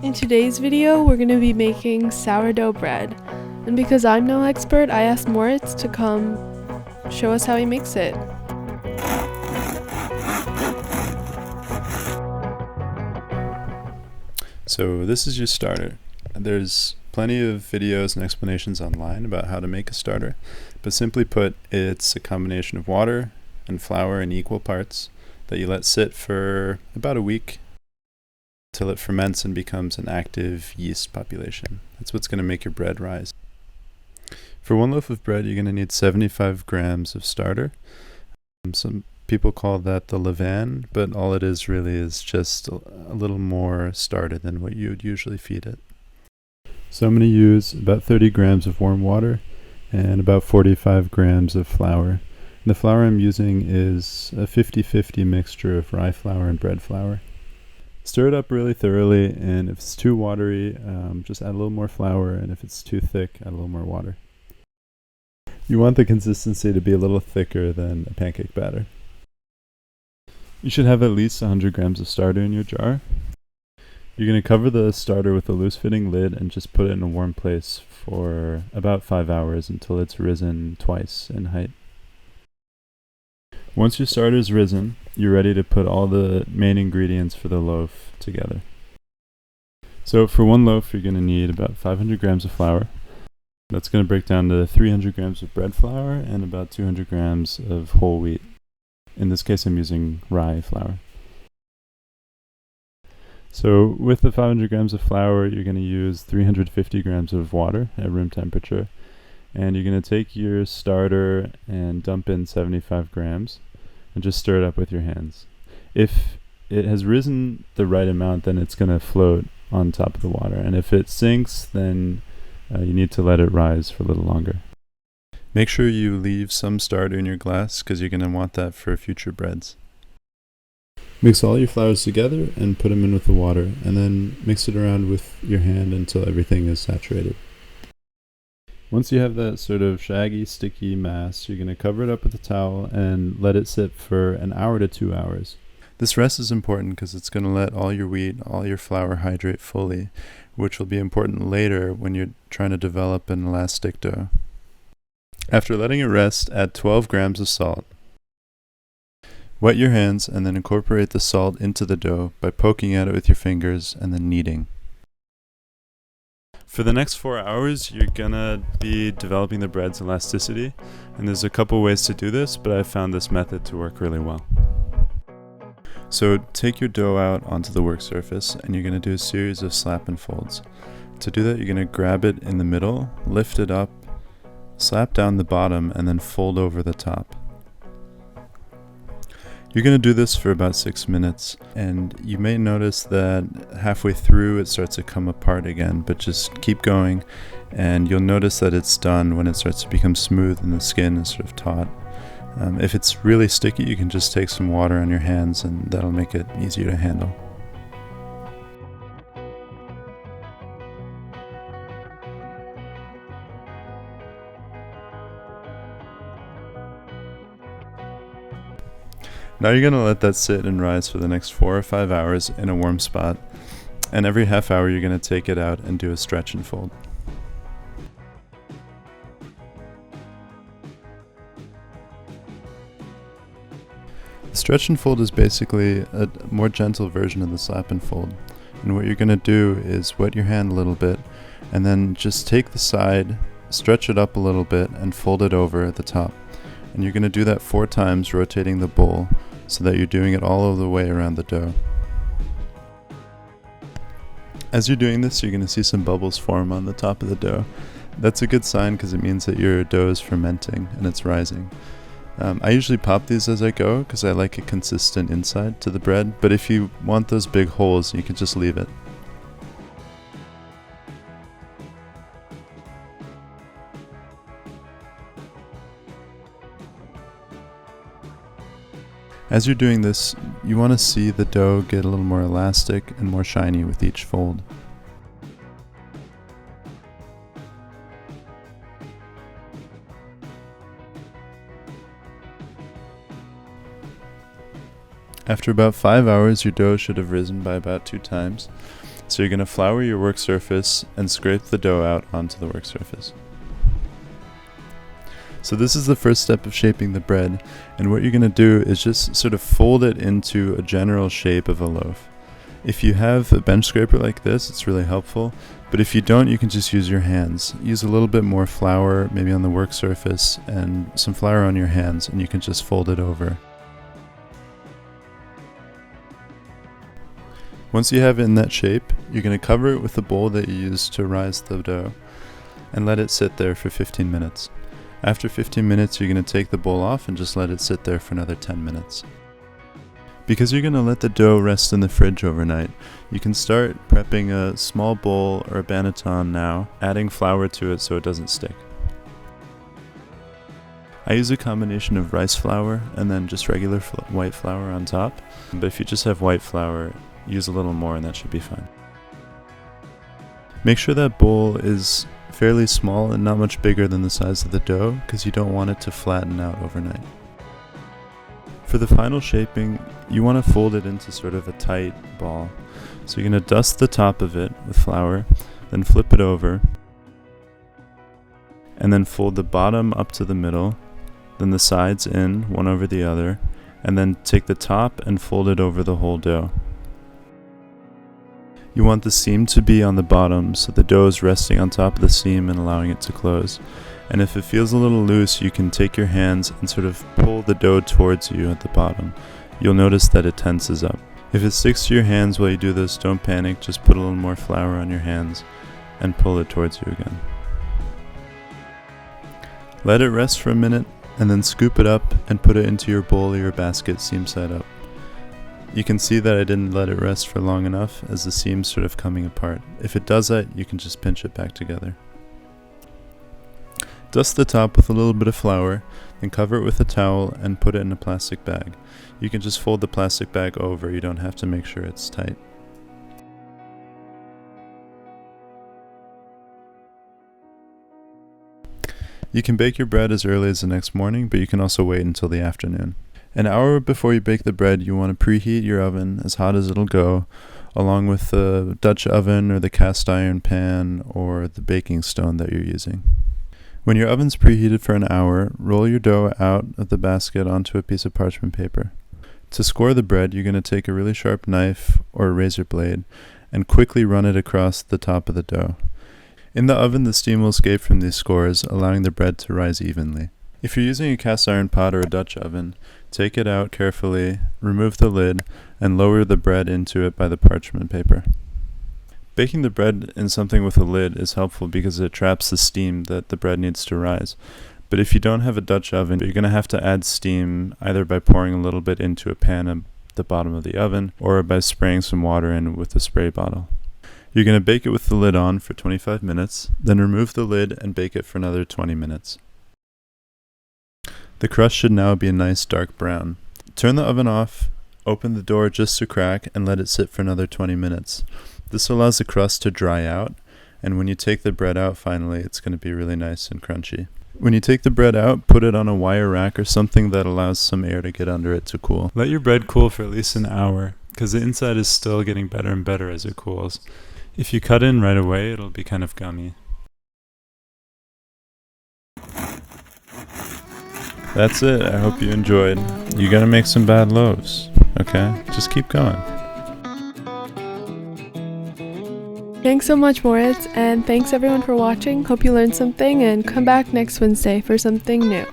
In today's video, we're going to be making sourdough bread. And because I'm no expert, I asked Moritz to come show us how he makes it. So this is your starter. There's plenty of videos and explanations online about how to make a starter, but simply put, it's a combination of water and flour in equal parts that you let sit for about a week till it ferments and becomes an active yeast population. That's what's going to make your bread rise. For one loaf of bread, you're going to need 75 grams of starter. Some people call that the levain, but all it is really is just a little more starter than what you would usually feed it. So I'm going to use about 30 grams of warm water and about 45 grams of flour. And the flour I'm using is a 50-50 mixture of rye flour and bread flour. Stir it up really thoroughly, and if it's too watery, just add a little more flour, and if it's too thick, add a little more water. You want the consistency to be a little thicker than a pancake batter. You should have at least 100 grams of starter in your jar. You're going to cover the starter with a loose-fitting lid and just put it in a warm place for about 5 hours until it's risen twice in height. Once your starter is risen, you're ready to put all the main ingredients for the loaf together. So for one loaf, you're going to need about 500 grams of flour. That's going to break down to 300 grams of bread flour and about 200 grams of whole wheat. In this case, I'm using rye flour. So with the 500 grams of flour, you're going to use 350 grams of water at room temperature. And you're going to take your starter and dump in 75 grams and just stir it up with your hands. If it has risen the right amount, then it's going to float on top of the water. And if it sinks, then you need to let it rise for a little longer. Make sure you leave some starter in your glass because you're going to want that for future breads. Mix all your flours together and put them in with the water, and then mix it around with your hand until everything is saturated. Once you have that sort of shaggy, sticky mass, you're going to cover it up with a towel and let it sit for an hour to 2 hours. This rest is important because it's going to let all your wheat, all your flour hydrate fully, which will be important later when you're trying to develop an elastic dough. After letting it rest, add 12 grams of salt. Wet your hands and then incorporate the salt into the dough by poking at it with your fingers and then kneading. For the next 4 hours, you're gonna be developing the bread's elasticity, and there's a couple ways to do this, but I've found this method to work really well. So take your dough out onto the work surface, and you're gonna do a series of slap and folds. To do that, you're gonna grab it in the middle, lift it up, slap down the bottom, and then fold over the top. You're going to do this for about 6 minutes, and you may notice that halfway through it starts to come apart again, but just keep going, and you'll notice that it's done when it starts to become smooth and the skin is sort of taut. If it's really sticky, you can just take some water on your hands, and that'll make it easier to handle. Now you're going to let that sit and rise for the next 4 or 5 hours in a warm spot, and every half hour you're going to take it out and do a stretch and fold. The stretch and fold is basically a more gentle version of the slap and fold, and what you're going to do is wet your hand a little bit and then just take the side, stretch it up a little bit, and fold it over at the top. And you're going to do that 4 times, rotating the bowl so that you're doing it all the way around the dough. As you're doing this, you're going to see some bubbles form on the top of the dough. That's a good sign because it means that your dough is fermenting and it's rising. I usually pop these as I go because I like a consistent inside to the bread, but if you want those big holes, you can just leave it. As you're doing this, you want to see the dough get a little more elastic and more shiny with each fold. After about 5 hours, your dough should have risen by about 2 times. So you're going to flour your work surface and scrape the dough out onto the work surface. So this is the first step of shaping the bread, and what you're going to do is just sort of fold it into a general shape of a loaf. If you have a bench scraper like this, it's really helpful, but if you don't, you can just use your hands. Use a little bit more flour, maybe on the work surface, and some flour on your hands, and you can just fold it over. Once you have it in that shape, you're going to cover it with the bowl that you used to rise the dough, and let it sit there for 15 minutes. After 15 minutes, you're going to take the bowl off and just let it sit there for another 10 minutes. Because you're going to let the dough rest in the fridge overnight, you can start prepping a small bowl or a banneton now, adding flour to it so it doesn't stick. I use a combination of rice flour and then just regular white flour on top, but if you just have white flour, use a little more and that should be fine. Make sure that bowl is fairly small and not much bigger than the size of the dough because you don't want it to flatten out overnight. For the final shaping, you want to fold it into sort of a tight ball. So you're going to dust the top of it with flour, then flip it over, and then fold the bottom up to the middle, then the sides in, one over the other, and then take the top and fold it over the whole dough. You want the seam to be on the bottom so the dough is resting on top of the seam and allowing it to close. And if it feels a little loose, you can take your hands and sort of pull the dough towards you at the bottom. You'll notice that it tenses up. If it sticks to your hands while you do this, don't panic, just put a little more flour on your hands and pull it towards you again. Let it rest for a minute and then scoop it up and put it into your bowl or your basket seam side up. You can see that I didn't let it rest for long enough as the seam's sort of coming apart. If it does that, you can just pinch it back together. Dust the top with a little bit of flour, then cover it with a towel and put it in a plastic bag. You can just fold the plastic bag over, you don't have to make sure it's tight. You can bake your bread as early as the next morning, but you can also wait until the afternoon. An hour before you bake the bread, you want to preheat your oven as hot as it'll go, along with the Dutch oven or the cast iron pan or the baking stone that you're using. When your oven's preheated for an hour, roll your dough out of the basket onto a piece of parchment paper. To score the bread, you're going to take a really sharp knife or a razor blade and quickly run it across the top of the dough. In the oven, the steam will escape from these scores, allowing the bread to rise evenly. If you're using a cast iron pot or a Dutch oven, take it out carefully, remove the lid, and lower the bread into it by the parchment paper. Baking the bread in something with a lid is helpful because it traps the steam that the bread needs to rise. But if you don't have a Dutch oven, you're going to have to add steam either by pouring a little bit into a pan at the bottom of the oven or by spraying some water in with a spray bottle. You're going to bake it with the lid on for 25 minutes, then remove the lid and bake it for another 20 minutes. The crust should now be a nice dark brown. Turn the oven off, open the door just a crack, and let it sit for another 20 minutes. This allows the crust to dry out, and when you take the bread out finally, it's going to be really nice and crunchy. When you take the bread out, put it on a wire rack or something that allows some air to get under it to cool. Let your bread cool for at least an hour, because the inside is still getting better and better as it cools. If you cut in right away, it'll be kind of gummy. That's it. I hope you enjoyed. You're gonna make some bad loaves, okay? Just keep going. Thanks so much, Moritz, and thanks everyone for watching. Hope you learned something, and come back next Wednesday for something new.